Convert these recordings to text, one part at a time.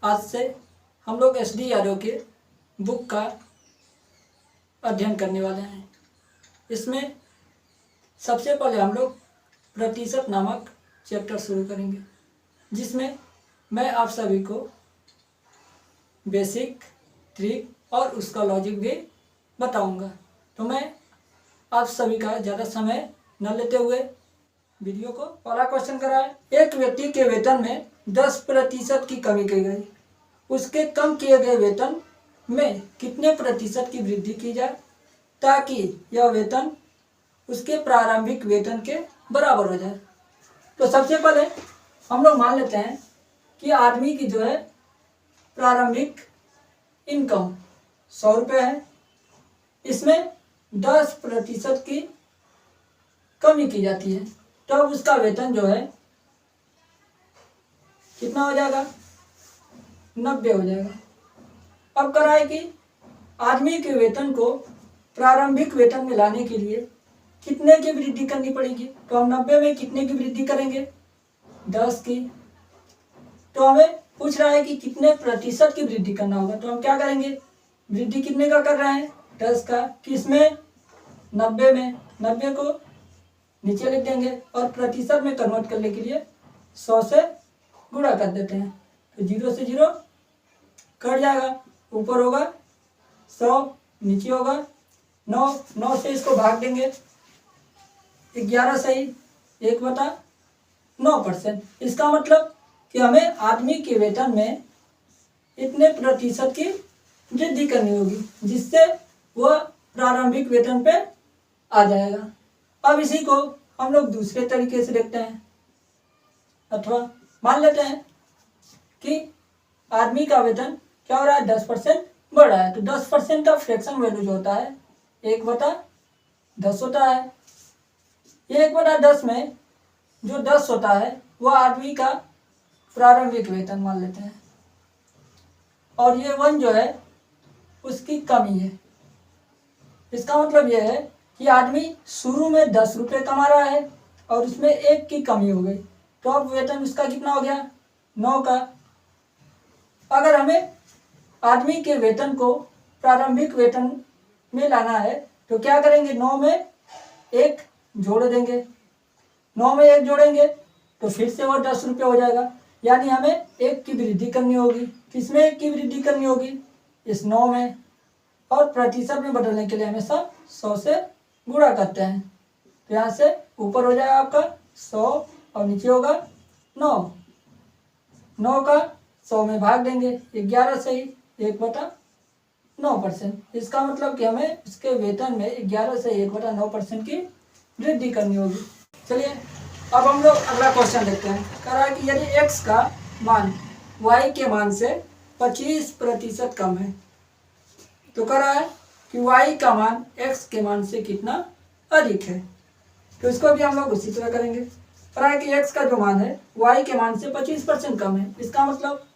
आज से हम लोग SDRO के बुक का अध्ययन करने वाले हैं। इसमें सबसे पहले हम लोग प्रतिशत नामक चैप्टर शुरू करेंगे, जिसमें मैं आप सभी को बेसिक, ट्रिक और उसका लॉजिक भी बताऊंगा। तो मैं आप सभी का ज़्यादा समय न लेते हुए वीडियो को पहला क्वेश्चन करा है। एक व्यक्ति के वेतन में 10% की कमी की गई, उसके कम किए गए वेतन में कितने प्रतिशत की वृद्धि की जाए ताकि यह वेतन उसके प्रारंभिक वेतन के बराबर हो जाए। तो सबसे पहले हम लोग मान लेते हैं कि आदमी की जो है प्रारंभिक इनकम 100 रुपये है, इसमें 10% की कमी की जाती है, तब तो उसका वेतन जो है कितना हो जाएगा, 90 हो जाएगा। अब करा है कि आदमी के वेतन को प्रारंभिक वेतन में लाने के लिए कितने की वृद्धि करनी पड़ेगी, तो हम 90 में कितने की वृद्धि करेंगे, 10 की। तो हमें पूछ रहा है कि कितने प्रतिशत की वृद्धि करना होगा, तो हम क्या करेंगे, वृद्धि कितने का कर रहे हैं, 10 का। किसमें, 90 में। 90 को नीचे लिख देंगे और प्रतिशत में कन्वर्ट करने के लिए 100 से गुणा कर देते हैं, तो 0 से 0 कट जाएगा, ऊपर होगा 100, नीचे होगा 9। 9 से इसको भाग देंगे, 11 सही 1/9%। इसका मतलब कि हमें आदमी के वेतन में इतने प्रतिशत की वृद्धि करनी होगी, जिससे वह प्रारंभिक वेतन पे आ जाएगा। अब इसी को हम लोग दूसरे तरीके से देखते हैं, अथवा मान लेते हैं कि आदमी का वेतन क्या हो रहा है, 10% बढ़ रहा है, तो 10% का फ्रैक्शन वैल्यू जो होता है 1/10 होता है। ये 1/10 में जो 10 होता है वह आदमी का प्रारंभिक वेतन मान लेते हैं, और ये 1 जो है उसकी कमी है। इसका मतलब यह है कि आदमी शुरू में 10 रुपये कमा रहा है और उसमें 1 की कमी हो गई, तो अब वेतन उसका कितना हो गया, 9 का। अगर हमें आदमी के वेतन को प्रारंभिक वेतन में लाना है तो क्या करेंगे, 9 में 1 जोड़ देंगे। 9 में 1 जोड़ेंगे तो फिर से वो 10 रुपये हो जाएगा, यानी हमें 1 की वृद्धि करनी होगी। किसमें 1 की वृद्धि करनी होगी, इस 9 में। और प्रतिशत में बदलने के लिए हमेशा 100 से गुणा करते हैं, तो यहाँ से ऊपर हो जाएगा आपका 100 और नीचे होगा 9। 9 का 100 में भाग देंगे, 11 से ही 1/9%। इसका मतलब कि हमें उसके वेतन में 11 से 1/9% की वृद्धि करनी होगी। चलिए अब हम लोग अगला क्वेश्चन देखते हैं। कह रहा है कि यदि x का मान y के मान से 25% कम है, तो कह रहा है कि y का मान x के मान से कितना अधिक है, तो इसको भी हम लोग उसी तरह करेंगे। कह रहा है कि x का जो मान है y के मान से 25% कम है, इसका मतलब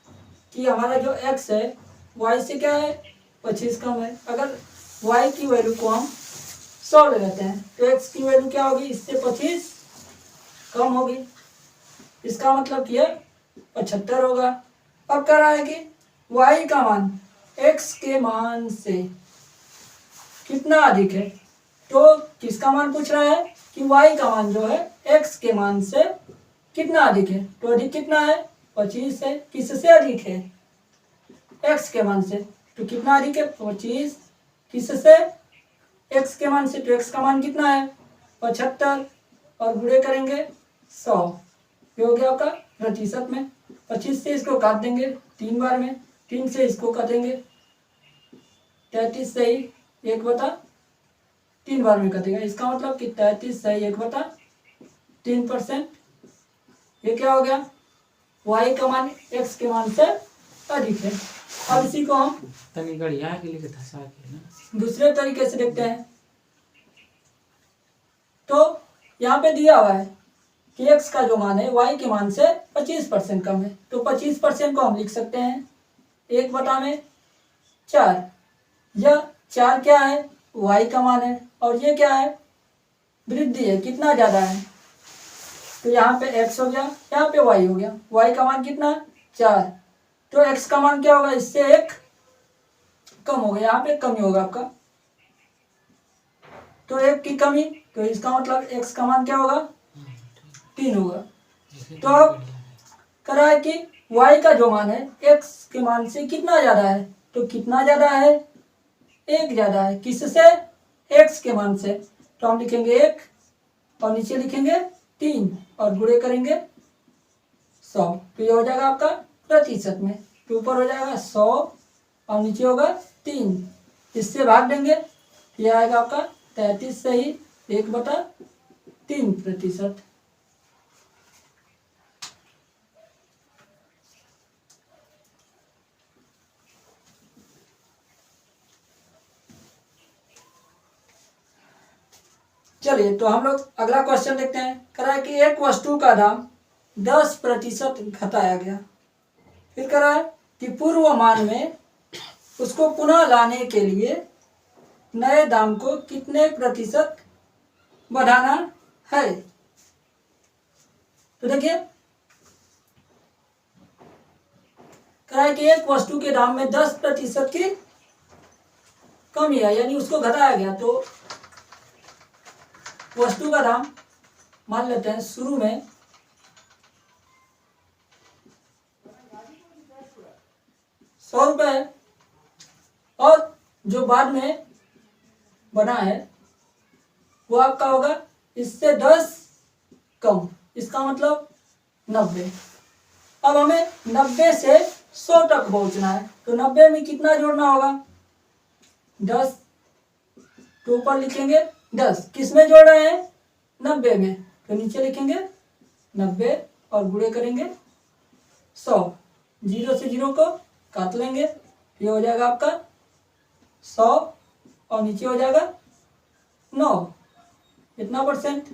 कि हमारा जो x है y से क्या है, 25 कम है। अगर y की वैल्यू को हम 100 ले लेते हैं तो x की वैल्यू क्या होगी, इससे 25 कम होगी, इसका मतलब कि यह 75 होगा। अब कह रहा है कि y का मान x के मान से कितना अधिक है, तो किसका मान पूछ रहा है कि y का मान जो है x के मान से कितना अधिक है, तो अधिक कितना है, 25 है। किससे अधिक है, x के मान से, तो कितना अधिक है, 25। किससे, x के मान से, तो x का मान कितना है, 75, और गुणे करेंगे 100, ये हो गया आपका प्रतिशत में। 25 से इसको काट देंगे 3 बार में, 3 से इसको काटेंगे 33 से ही 1/3 बार में कटेगा। इसका मतलब कि 33 से 1/3%। ये क्या हो गया, y का मान x के मान से अधिक है। अब इसी को हम दूसरे तरीके से देखते हैं। तो यहाँ पे दिया हुआ है कि x का जो मान है y के मान से 25% कम है, तो 25% को हम लिख सकते हैं 1/4। यह 4 क्या है, y का मान है, और ये क्या है, वृद्धि है, कितना ज़्यादा है, तो यहाँ पे x हो गया, यहाँ पे y हो गया। y का मान कितना, 4, तो x का मान क्या होगा, इससे 1 कम होगा, यहाँ पे कमी होगा आपका, तो 1 की कमी, तो इसका मतलब x का मान क्या होगा, 3 होगा। तो अब करा है कि y का जो मान है x के मान से कितना ज्यादा है, तो कितना ज्यादा है, 1 ज्यादा है, किससे, x के मान से, तो हम लिखेंगे 1 और नीचे लिखेंगे 3 और गुणे करेंगे 100, तो ये हो जाएगा आपका प्रतिशत में, तो ऊपर हो जाएगा 100 और नीचे होगा 3, इससे भाग देंगे, ये आएगा आपका 33 से ही 1/3%। चलिए तो हम लोग अगला क्वेश्चन देखते हैं। कह रहा है कि एक वस्तु का दाम 10% घटाया गया, फिर कह रहा है कि पूर्व मान में उसको पुनः लाने के लिए नए दाम को कितने प्रतिशत बढ़ाना है। तो देखिए कह रहा है कि एक वस्तु के दाम में 10% की कमी है, यानी उसको घटाया गया, तो वस्तु का दाम मान लेते हैं शुरू में 100 रुपये है, और जो बाद में बना है वो आपका होगा इससे 10 कम, इसका मतलब 90। अब हमें 90 से 100 तक पहुंचना है, तो 90 में कितना जोड़ना होगा, 10, तो ऊपर लिखेंगे 10, किस में जोड़ रहे हैं, 90 में, तो नीचे लिखेंगे 90 और गुणे करेंगे 100, 0 से 0 को काट लेंगे, ये हो जाएगा आपका 100 और नीचे हो जाएगा 9, कितना परसेंट,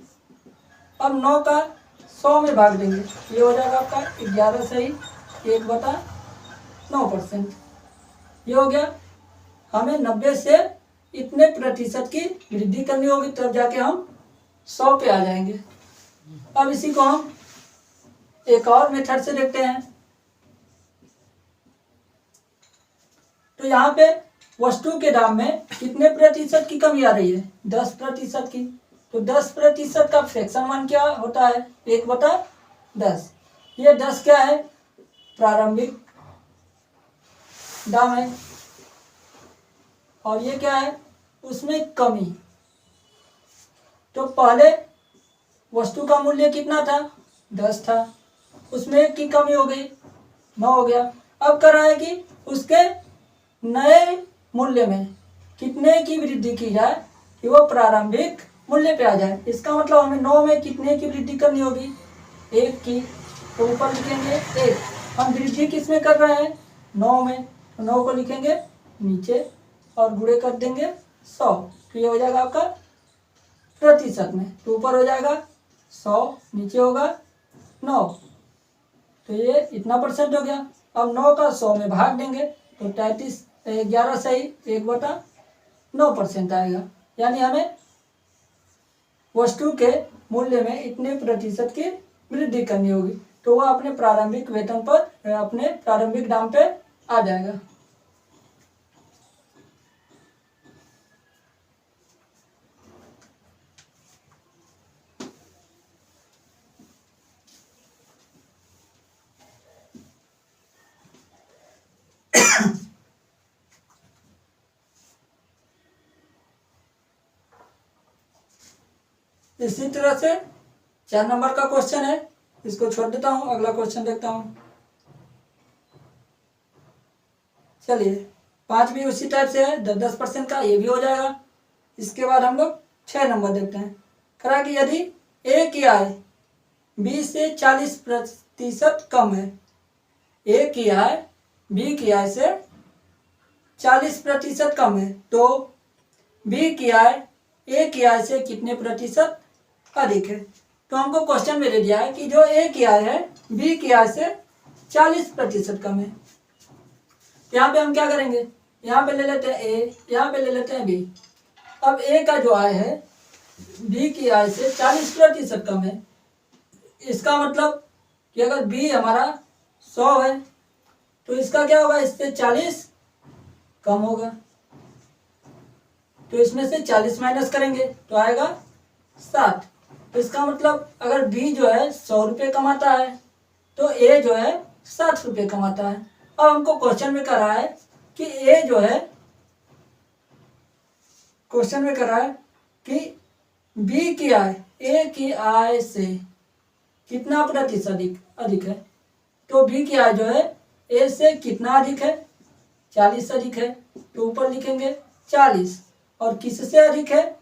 अब 9 का 100 में भाग देंगे, ये हो जाएगा आपका 11 से ही 1/9%। ये हो गया, हमें 90 से इतने प्रतिशत की वृद्धि करनी होगी, तब जाके हम 100 पे आ जाएंगे। अब इसी को हम एक और मेथड से देखते हैं। तो यहाँ पे वस्तु के दाम में कितने प्रतिशत की कमी आ रही है, 10% की, तो 10% का फ्रैक्शन मान क्या होता है, 1/10। ये 10 क्या है, प्रारंभिक दाम है, और ये क्या है, उसमें कमी, तो पहले वस्तु का मूल्य कितना था, 10 था, उसमें 1 की कमी हो गई, 9 हो गया। अब कर रहा है कि उसके नए मूल्य में कितने की वृद्धि की जाए कि वो प्रारंभिक मूल्य पे आ जाए, इसका मतलब हमें 9 में कितने की वृद्धि करनी होगी, 1 की, तो ऊपर लिखेंगे 1, हम वृद्धि किस में कर रहे हैं, 9 में, तो 9 को लिखेंगे नीचे और गुणे कर देंगे 100, तो ये हो जाएगा आपका प्रतिशत में, तो ऊपर हो जाएगा 100, नीचे होगा 9, तो ये इतना परसेंट हो गया। अब 9 का 100 में भाग देंगे, तो 11 से ही 1/9% आएगा, यानी हमें वस्तु के मूल्य में इतने प्रतिशत की वृद्धि करनी होगी, तो वह अपने प्रारंभिक वेतन पर, अपने प्रारंभिक दाम पे आ जाएगा। इसी तरह से 4 नंबर का क्वेश्चन है, इसको छोड़ देता हूं, अगला क्वेश्चन देखता हूं। चलिए 5 भी उसी टाइप से है, 10% का, ये भी हो जाएगा। इसके बाद हम लोग 6 नंबर देखते हैं। करा कि यदि ए की आय 20 से 40% कम है, ए की आय बी की आय से 40% कम है, तो बी की आय ए की आय से कितने प्रतिशत अधिक है। तो हमको क्वेश्चन में दे दिया है कि जो ए की आय है बी की आय से 40% कम है। यहाँ पे हम क्या करेंगे, यहाँ पे ले लेते हैं ए, यहाँ पे ले लेते हैं बी। अब ए का जो आय है बी की आय से 40% कम है, इसका मतलब कि अगर बी हमारा 100 है तो इसका क्या होगा, इससे 40 कम होगा। तो इसमें से 40 माइनस करेंगे तो आएगा 7। तो इसका मतलब अगर बी जो है 100 रुपये कमाता है तो ए जो है 60 रुपये कमाता है। अब हमको क्वेश्चन में करा है कि ए जो है, क्वेश्चन में करा है कि बी की आय ए की आय से कितना प्रतिशत अधिक है। तो बी की आय जो है ए से कितना अधिक है, 40 अधिक है। तो ऊपर लिखेंगे 40 और किससे अधिक है,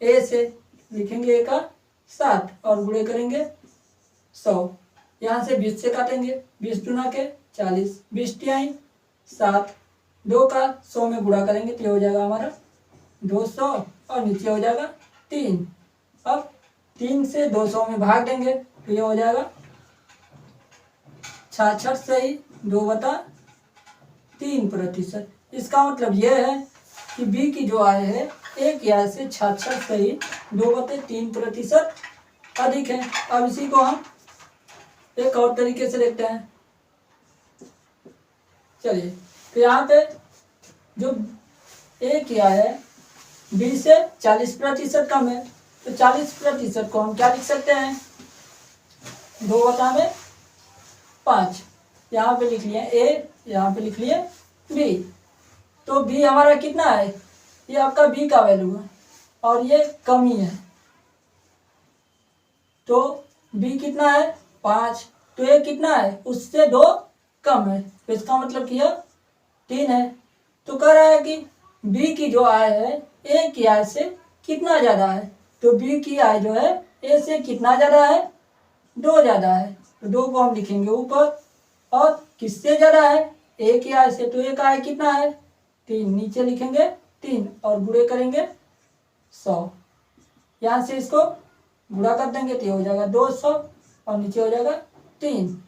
ए से, लिखेंगे ए का 60 और गुणे करेंगे 100। यहाँ से 20 से काटेंगे, 20 दूना के 40, 20 तिहाई 7, 2 का 100 में गुणा करेंगे तो ये हो जाएगा हमारा 200 और नीचे हो जाएगा 3। अब 3 से 200 में भाग देंगे तो ये हो जाएगा 66 से ही 2/3%। इसका मतलब ये है कि बी की जो आय है ए की आय से 66 से ही 2/3% अधिक है। अब इसी को हम एक और तरीके से देखते हैं। चलिए, तो यहाँ पे जो ए की आय है बी से 40% कम है, तो 40% को हम क्या लिख सकते हैं, 2/5। यहाँ पे लिख लिए ए, यहाँ पे लिख लिए बी। तो बी हमारा कितना है, ये आपका बी का वैल्यू है और ये कमी है। तो बी कितना है 5, तो ये कितना है, उससे 2 कम है। तो इसका मतलब कि यह 3 है। तो कह रहा है कि बी की जो आय है ए की आय से कितना ज़्यादा है। तो बी की आय जो है ए से कितना ज़्यादा है, 2 ज़्यादा है। तो 2 को हम लिखेंगे ऊपर, और किससे ज़्यादा है, ए की आय से। तो ए का आय कितना है 3, नीचे लिखेंगे 3 और गुणे करेंगे 100। यहाँ से इसको गुणा कर देंगे तो ये हो जाएगा 200 और नीचे हो जाएगा 3।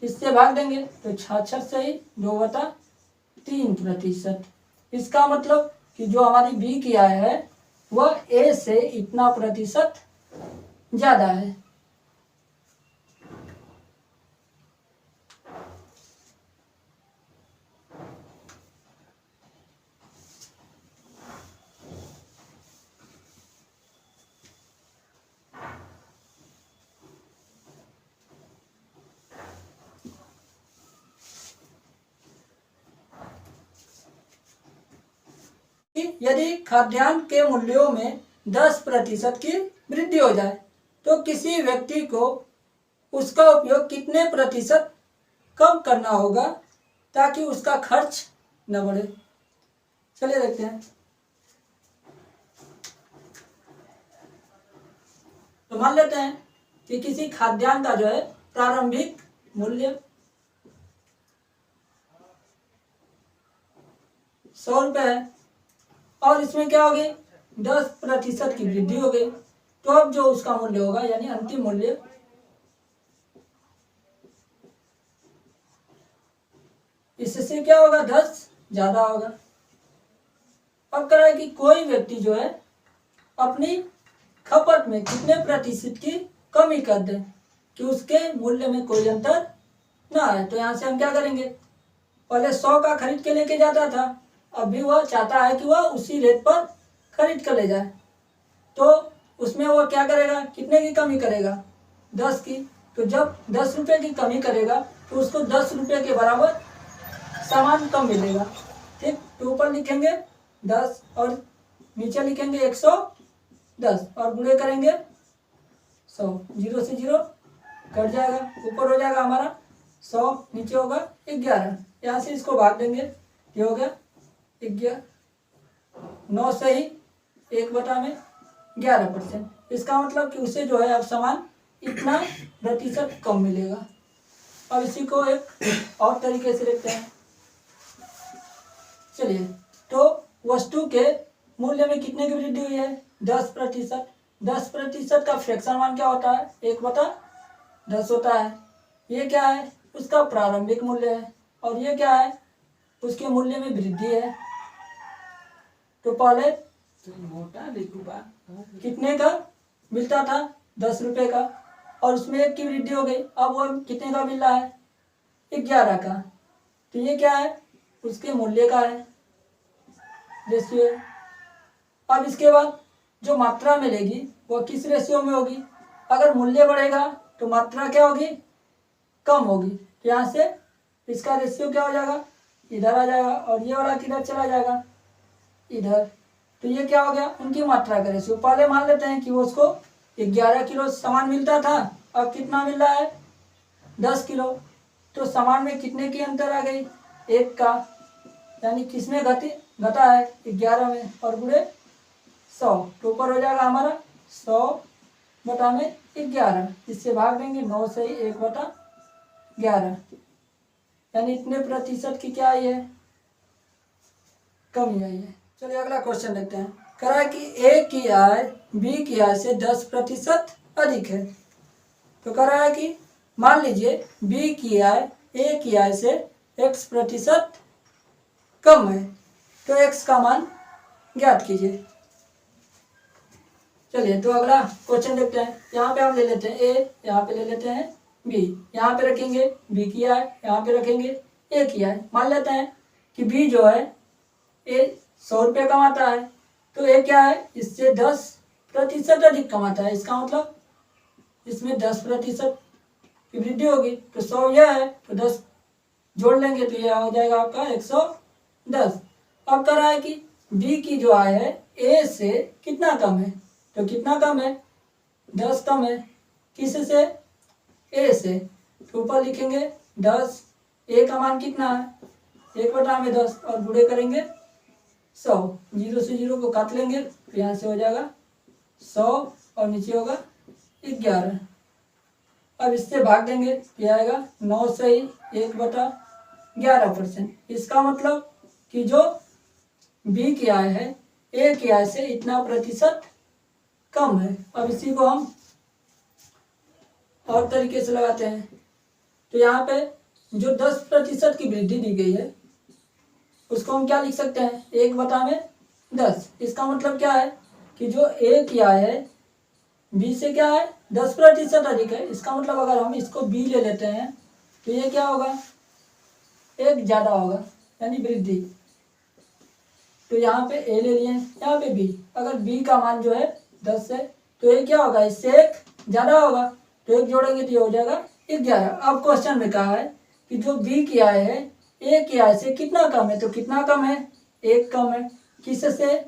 इससे भाग देंगे तो 66 से ही 2/3%। इसका मतलब कि जो हमारी बी की आय है वह ए से इतना प्रतिशत ज़्यादा है। यदि खाद्यान्न के मूल्यों में 10% की वृद्धि हो जाए तो किसी व्यक्ति को उसका उपयोग कितने प्रतिशत कम करना होगा ताकि उसका खर्च न बढ़े। चलिए देखते हैं। तो मान लेते हैं कि किसी खाद्यान्न का जो है प्रारंभिक मूल्य 100 रुपये है और इसमें क्या हो गई, 10% की वृद्धि हो गई। तो अब जो उसका मूल्य होगा यानी अंतिम मूल्य, इससे क्या होगा, 10 ज़्यादा होगा। अब कह रहा है कि कोई व्यक्ति जो है अपनी खपत में कितने प्रतिशत की कमी कर दे कि उसके मूल्य में कोई अंतर ना आए। तो यहाँ से हम क्या करेंगे, पहले 100 का खरीद के लेके जाता था, अभी वह चाहता है कि वह उसी रेट पर खरीद कर ले जाए। तो उसमें वह क्या करेगा, कितने की कमी करेगा, 10 की। तो जब 10 रुपये की कमी करेगा तो उसको 10 रुपये के बराबर सामान कम मिलेगा। ठीक, तो ऊपर लिखेंगे 10 और नीचे लिखेंगे 110 और गुणे करेंगे 100। 0 से 0 कट जाएगा, ऊपर हो जाएगा हमारा 100, नीचे होगा 11। यहाँ से इसको भाग देंगे, ये हो गया 11, 9 से ही 1/11%। इसका मतलब कि उसे जो है अब सामान इतना प्रतिशत कम मिलेगा। अब इसी को एक और तरीके से देखते हैं। चलिए, तो वस्तु के मूल्य में कितने की वृद्धि हुई है, 10%। 10% का फ्रैक्शन मान क्या होता है, 1/10 होता है। ये क्या है, उसका प्रारंभिक मूल्य है और ये क्या है, उसके मूल्य में वृद्धि है। तो पहले कितने का मिलता था, 10 रुपये का, और उसमें 1 की वृद्धि हो गई। अब वो कितने का मिल रहा है, 11 का। तो ये क्या है, उसके मूल्य का है रेशियो है। अब इसके बाद जो मात्रा मिलेगी वो किस रेशियो में होगी, अगर मूल्य बढ़ेगा तो मात्रा क्या होगी, कम होगी। तो यहाँ से इसका रेशियो क्या हो जाएगा, इधर आ जाएगा और ये वाला किधर चला जाएगा, इधर। तो ये क्या हो गया, उनकी मात्रा का रेशियो। पहले मान लेते हैं कि वो उसको 11 किलो सामान मिलता था, अब कितना मिल रहा है, 10 किलो। तो सामान में कितने की अंतर आ गई, 1 का, यानी किसमें घटा है, 11 में, और गुणे 100। तो ऊपर हो जाएगा हमारा 100/11। इससे भाग देंगे, 9 से 1/11, यानी इतने प्रतिशत की क्या आई है, कमी आई है। चलिए अगला क्वेश्चन देखते हैं। कह रहा है कि ए की आय बी की आय से 10% अधिक है। तो कह रहा है कि मान लीजिए बी की आय ए की आय से x% कम है, तो x का मान ज्ञात कीजिए। चलिए तो अगला क्वेश्चन देखते हैं। यहाँ पे हम ले लेते हैं ए, यहाँ पे ले लेते हैं बी, यहाँ पे रखेंगे बी की आय, यहाँ पे रखेंगे ए की आय। मान लेते हैं कि बी जो है ए 100 रुपये कमाता है, तो ए क्या है, इससे 10% अधिक कमाता है। इसका मतलब इसमें 10% की वृद्धि होगी। तो 100 यह है, तो 10 जोड़ लेंगे तो यह हो जाएगा आपका 110। अब कह रहा है कि बी की जो आय है ए से कितना कम है, तो कितना कम है, 10 कम है। किस से, ए से। तो ऊपर लिखेंगे 10, ए का मान कितना है, 1/10, और गुणे करेंगे 100। 0 से 0 को काट लेंगे तो यहाँ से हो जाएगा 100 और नीचे होगा 11। अब इससे भाग देंगे, ये आएगा 9 से 1/11%। इसका मतलब कि जो बी की आय है ए की आय से इतना प्रतिशत कम है। अब इसी को हम और तरीके से लगाते हैं। तो यहाँ पे जो 10% की वृद्धि दी गई है उसको हम क्या लिख सकते हैं, 1/10। इसका मतलब क्या है कि जो ए की आय है बी से क्या है, 10% अधिक है। इसका मतलब अगर हम इसको बी ले लेते हैं तो ये क्या होगा, 1 ज़्यादा होगा, यानी वृद्धि। तो यहाँ पे ए ले लिए, यहाँ पे बी। अगर बी का मान जो है 10 है तो ये क्या होगा, इससे 1 ज़्यादा होगा, तो 1 जोड़ेंगे तो ये हो जाएगा 11। अब क्वेश्चन में कहा है कि जो बी की आय है ए की आय से कितना कम है, तो कितना कम है, 1 कम है। किससे,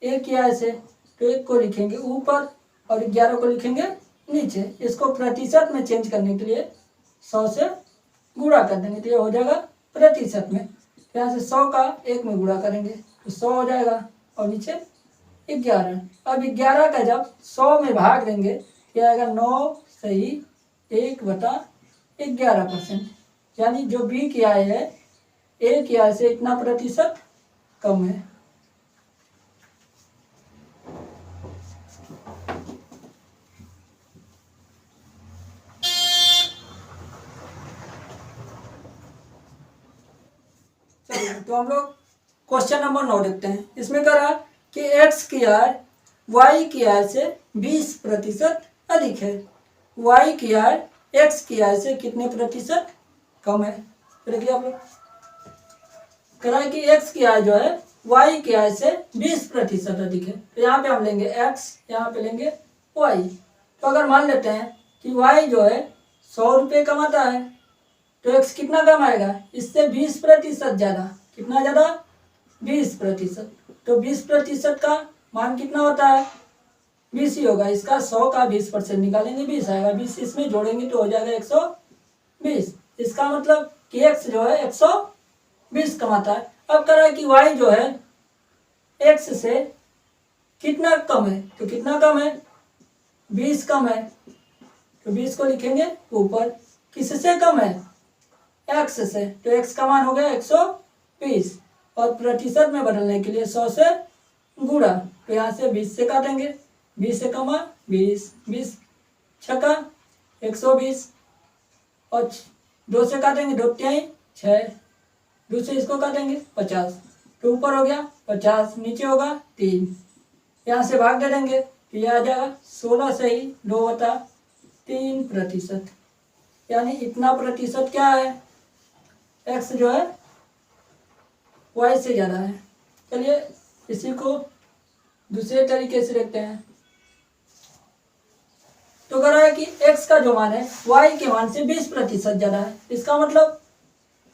ए की आय से। तो 1 को लिखेंगे ऊपर और 11 को लिखेंगे नीचे। इसको प्रतिशत में चेंज करने के लिए 100 से गुणा कर देंगे तो ये हो जाएगा प्रतिशत में। यहाँ से 100 का 1 में गुणा करेंगे तो 100 हो जाएगा और नीचे 11। अब 11 का जब 100 में भाग देंगे क्या आएगा, 9 सही 1/11%, यानी जो बी की आय है ए की आय से इतना प्रतिशत कम है। तो हम लोग क्वेश्चन नंबर 9 देखते हैं। इसमें कह रहा है कि x की आय y की आय से 20% अधिक है। y की आय x की आय से कितने प्रतिशत कम है। देखिए आप लोग, कह रहा है कि x की आय जो है y की आय से 20% अधिक है। तो यहाँ पे हम लेंगे x, यहाँ पे लेंगे y। तो अगर मान लेते हैं कि y जो है 100 रुपये कमाता है तो x कितना कम आएगा, इससे 20% ज़्यादा। कितना ज़्यादा, 20%। तो 20% का मान कितना होता है, 20 ही होगा। इसका 100 का 20% निकालेंगे, 20 आएगा। 20 इसमें जोड़ेंगे तो हो जाएगा 120। इसका मतलब कि x जो है 120 कमाता है। अब कह रहा है कि y जो है x से कितना कम है, तो कितना कम है, 20 कम है। तो 20 को लिखेंगे ऊपर। किससे कम है, x से। तो x का मान हो गया 120 और प्रतिशत में बदलने के लिए 100 से गुणा। तो यहाँ से 20 से काटेंगे, 20 से कमा 20, 20 छक्का 120 और 2 से काटेंगे 2 तिहाई 6, 2 से इसको काटेंगे 50। तो ऊपर हो गया 50, नीचे होगा 3। यहाँ से भाग दे देंगे तो यह आ जाएगा 16 से ही 2/3%, यानी इतना प्रतिशत क्या है, x जो है y से ज़्यादा है। चलिए इसी को दूसरे तरीके से देखते हैं। तो कह रहा है कि x का जो मान है y के मान से 20% ज़्यादा है। इसका मतलब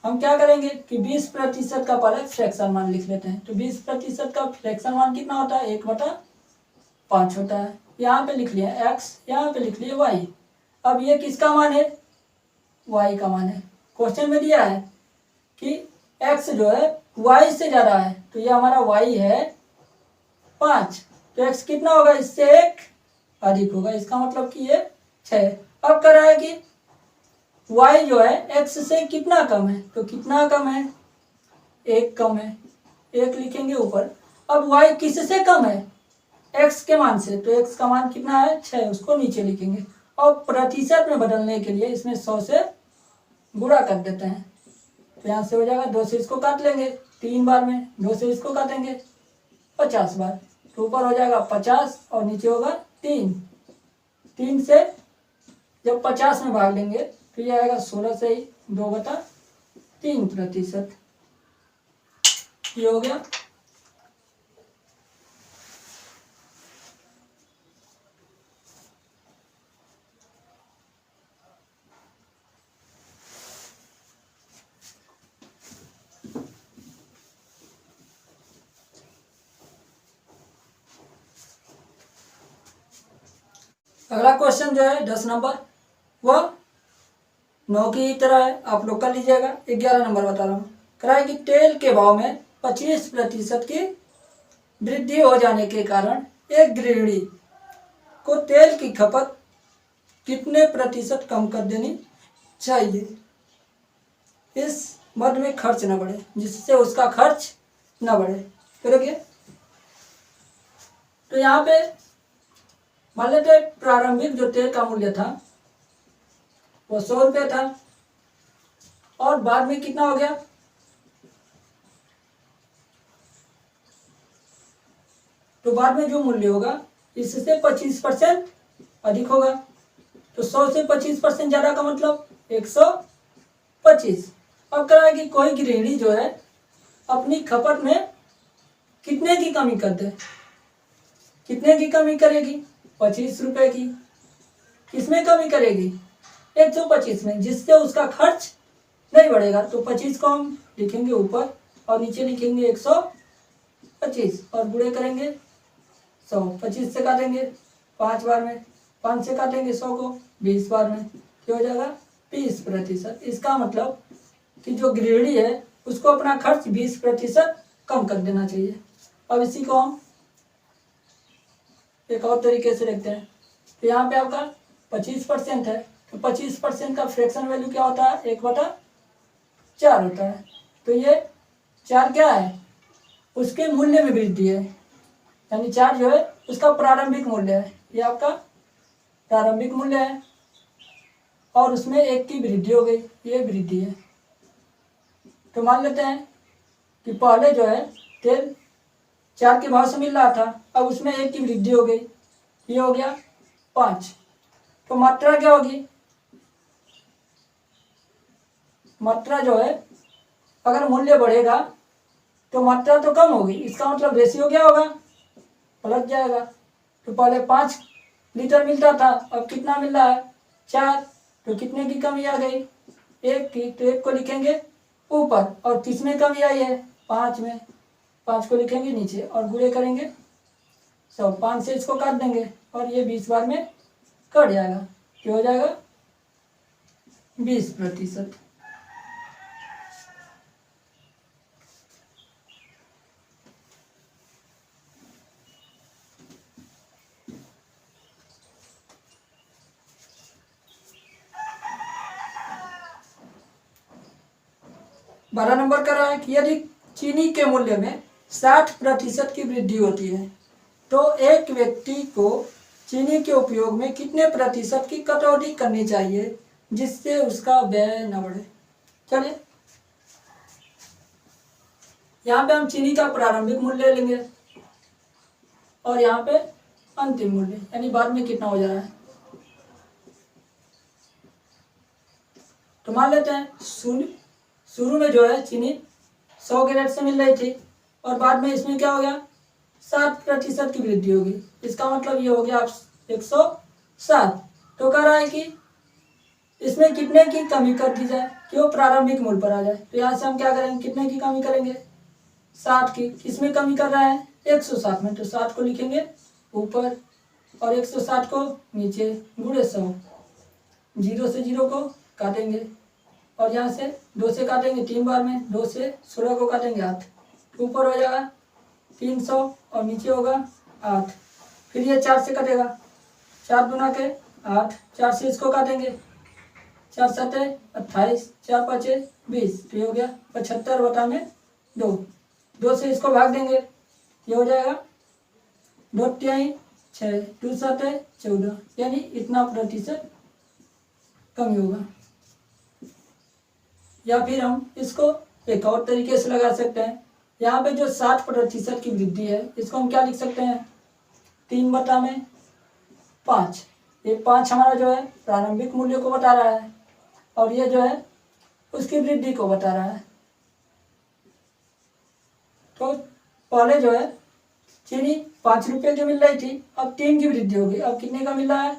हम क्या करेंगे कि 20% का पहले फ्रैक्शन मान लिख लेते हैं। तो 20% का फ्रैक्शन मान कितना होता है? 1/5 होता है। यहाँ पे लिख लिया x, यहाँ पे लिख लिया y। अब ये किसका मान है? y का मान है। क्वेश्चन में दिया है कि x जो है y से ज़्यादा है, तो ये हमारा y है 5, तो x कितना होगा? इससे 1 अधिक होगा। इसका मतलब कि ये 6। अब कह रहा है कि y जो है x से कितना कम है, तो कितना कम है? 1 कम है, 1 लिखेंगे ऊपर। अब y किससे कम है? x के मान से, तो x का मान कितना है? 6, उसको नीचे लिखेंगे। और प्रतिशत में बदलने के लिए इसमें 100 से गुणा कर देते हैं। तो यहाँ से हो जाएगा 2 से इसको काट लेंगे 3 बार में, 2 से इसको काटेंगे 50 बार, तो ऊपर हो जाएगा 50 और नीचे होगा 3। 3 से जब 50 में भाग लेंगे तो ये आएगा 16 से ही 2/3%। ये हो गया। अगला क्वेश्चन जो है 10 नंबर, वह 9 की तरह है, आप लोग कर लीजिएगा। 11 नंबर बता रहा हूँ। कह रहा है कि तेल के भाव में 25% की वृद्धि हो जाने के कारण एक गृहिणी को तेल की खपत कितने प्रतिशत कम कर देनी चाहिए, इस मद में खर्च न बढ़े, जिससे उसका खर्च न बढ़े। तो देखिए, तो यहाँ पे मान लेते हैं प्रारंभिक जो तेल का मूल्य था वो 100 रुपये था, और बाद में कितना हो गया? तो बाद में जो मूल्य होगा इससे 25% अधिक होगा। तो 100 से 25% ज़्यादा का मतलब 125। अब कह रहा है कि कोई गृहिणी जो है अपनी खपत में कितने की कमी कर दे। कितने की कमी करेगी? 25 रुपये की। किसमें कमी करेगी? 125 में, जिससे उसका खर्च नहीं बढ़ेगा। तो 25 को हम लिखेंगे ऊपर और नीचे लिखेंगे 125 और गुणे करेंगे 100। 25 से काटेंगे 5 बार में, 5 से काटेंगे 100 को 20 बार में, क्या हो जाएगा? 20%। इसका मतलब कि जो गृहिणी है उसको अपना खर्च 20% कम कर देना चाहिए। अब इसी को हम एक और तरीके से देखते हैं। तो यहाँ पे आपका 25% है, तो 25% का फ्रैक्शन वैल्यू क्या होता है? 1/4 होता है। तो ये 4 क्या है? उसके मूल्य में वृद्धि है, यानी 4 जो है उसका प्रारंभिक मूल्य है। ये आपका प्रारंभिक मूल्य है, और उसमें 1 की वृद्धि हो गई, ये वृद्धि है। तो मान लेते हैं कि पहले जो है तेल 4 के भाव से मिल रहा था, अब उसमें 1 की वृद्धि हो गई, ये हो गया 5। तो मात्रा क्या होगी? मात्रा जो है अगर मूल्य बढ़ेगा तो मात्रा तो कम होगी, इसका मतलब रेशियो क्या होगा? पलट जाएगा। तो पहले 5 लीटर मिलता था, अब कितना मिल रहा है? 4। तो कितने की कमी आ गई? 1 की। तो 1 को लिखेंगे ऊपर, और किसमें कमी आई है? 5 में। 5 को लिखेंगे नीचे और गुणे करेंगे 100। 5 से इसको काट देंगे और ये 20 बार में कट जाएगा, क्या हो जाएगा? 20%। 12 नंबर का रहा है कि यदि चीनी के मूल्य में 60% की वृद्धि होती है तो एक व्यक्ति को चीनी के उपयोग में कितने प्रतिशत की कटौती करनी चाहिए, जिससे उसका व्यय न बढ़े। चलिए, यहाँ पे हम चीनी का प्रारंभिक मूल्य लेंगे और यहाँ पे अंतिम मूल्य, यानी बाद में कितना हो जा रहा है। तो मान लेते हैं शुरू में जो है चीनी 100 के रेट से मिल रही थी और बाद में इसमें क्या हो गया 7% की वृद्धि होगी। इसका मतलब ये हो गया 107। तो कह रहा है कि इसमें कितने की कमी कर दी जाए कि वो प्रारंभिक मूल्य पर आ जाए। तो यहाँ से हम क्या करेंगे, कितने की कमी करेंगे, 7 की। किसमें कमी कर रहा है, 107 में। तो 7 को लिखेंगे ऊपर और 107 को नीचे, गुणे 100। 0 से 0 को काटेंगे और यहाँ से 2 से काटेंगे 3 बार में, 2 से 16 को काटेंगे 8। ऊपर हो जाएगा 300 और नीचे होगा 8। फिर ये 4 से कटेगा, 4 दूना के 8, 4 से इसको काटेंगे, 4 7 28, 4 5 20। तो ये हो गया 75/2। 2 से इसको भाग देंगे, ये हो जाएगा 2 तिहाई 6, 2 7 14, यानी इतना प्रतिशत कमी होगा। या फिर हम इसको एक और तरीके से लगा सकते हैं। यहाँ पे जो 60% की वृद्धि है इसको हम क्या लिख सकते हैं, 3/5। ये 5 हमारा जो है प्रारंभिक मूल्य को बता रहा है और ये जो है उसकी वृद्धि को बता रहा है। तो पहले जो है चीनी 5 रुपये की मिल रही थी, अब 3 की वृद्धि होगी। अब कितने का मिल रहा है,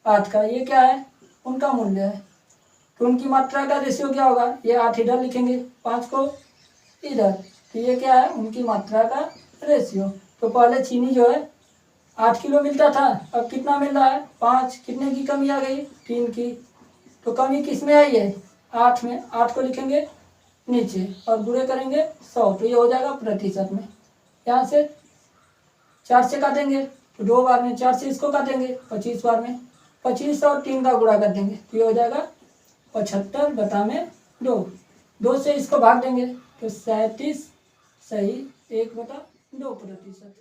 8 का। ये क्या है, उनका मूल्य है। तो उनकी मात्रा का रेशियो क्या होगा, ये 8 इधर लिखेंगे, 5 को इधर। तो ये क्या है, उनकी मात्रा का रेशियो। तो पहले चीनी जो है 8 किलो मिलता था, अब कितना मिल रहा है, 5। कितने की कमी आ गई, 3 की। तो कमी किस में आई है, 8 में। 8 को लिखेंगे नीचे और गुणे करेंगे 100। तो ये हो जाएगा प्रतिशत में। यहाँ से 4 से काटेंगे तो 2 बार में, 4 से इसको काटेंगे 25 बार में, 25 और 3 का गुणा कर देंगे तो ये हो जाएगा 75/2। 2 से इसको भाग देंगे तो 37 सही 1/2%।